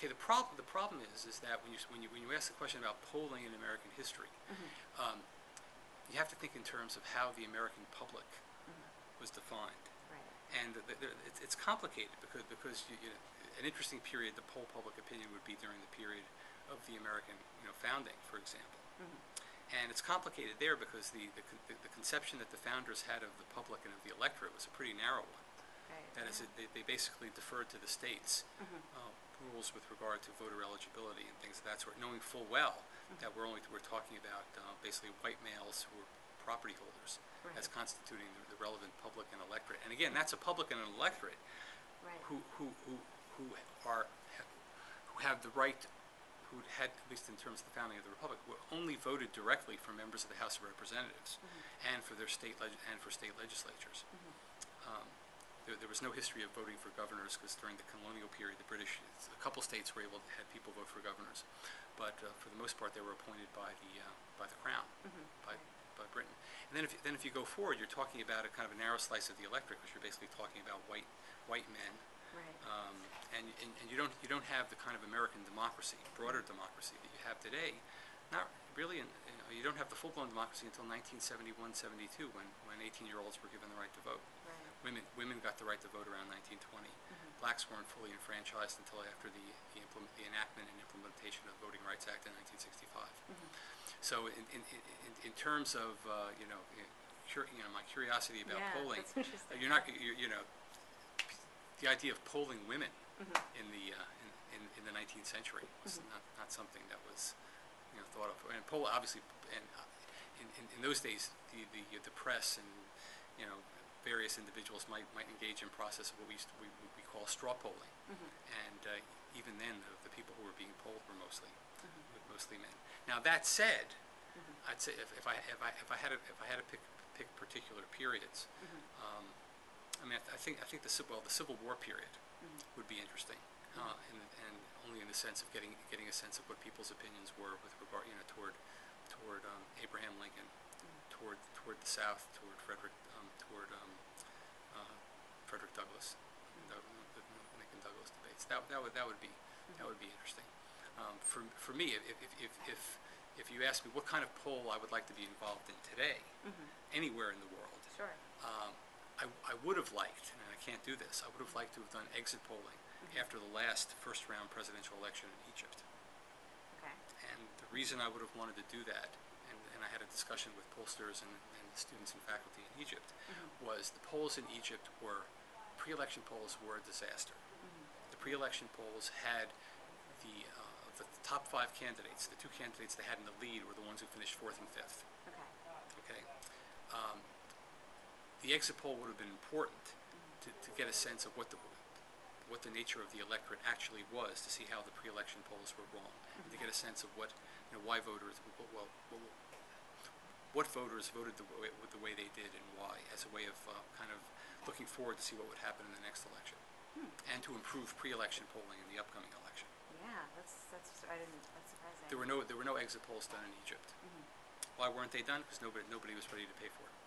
Okay, the problem is that when you ask the question about polling in American history, you have to think in terms of how the American public was defined. Right. And it's complicated because an interesting period to poll public opinion would be during the period of the American founding, for example. And it's complicated there because the conception that the founders had of the public and of the electorate was a pretty narrow one. Right. That is, they basically deferred to the states' rules with regard to voter eligibility and things of that sort, knowing full well that we're talking about basically white males who were property holders as constituting the relevant public and electorate. And again, that's a public and an electorate who have the right, who had, at least in terms of the founding of the republic, were only voted directly for members of the House of Representatives and for their state legislatures. There was no history of voting for governors because during the colonial period, the British, a couple states were able to have people vote for governors, but for the most part, they were appointed by the Crown, by Britain. And then if you go forward, you're talking about a kind of a narrow slice of the electorate, because you're basically talking about white men, and you don't have the kind of American democracy, broader democracy that you have today. Not really, you don't have the full-blown democracy until 1971-72, when 18-year-olds were given the right to vote. Women got the right to vote around 1920. Blacks weren't fully enfranchised until after the enactment and implementation of the Voting Rights Act in 1965. So in terms of my curiosity about polling, you're not the idea of polling women in the 19th century was not something that was thought of. And poll obviously, and in those days the press and various individuals might engage in process of what we call straw polling, and even then the people who were being polled were mostly men. Now that said, I'd say if I had to pick particular periods, I mean I think the Civil War period would be interesting, and only in the sense of getting a sense of what people's opinions were with regard toward Abraham Lincoln, toward the South, toward Frederick Douglass, the Lincoln-Douglas debates. That would be interesting. For me, if you ask me what kind of poll I would like to be involved in today, anywhere in the world, I would have liked, and I can't do this, I would have liked to have done exit polling after the last first-round presidential election in Egypt. And the reason I would have wanted to do that, and I had a discussion with pollsters and students and faculty in Egypt, was the polls in Egypt pre-election polls were a disaster. The pre-election polls had the top 5 candidates, the 2 candidates they had in the lead were the ones who finished 4th and 5th. The exit poll would have been important to get a sense of what the nature of the electorate actually was, to see how the pre-election polls were wrong, and to get a sense of why voters, what voters voted the way they did and why, as a way of kind of looking forward to see what would happen in the next election, and to improve pre-election polling in the upcoming election. Yeah, that's surprising. There were no exit polls done in Egypt. Why weren't they done? Because nobody was ready to pay for it.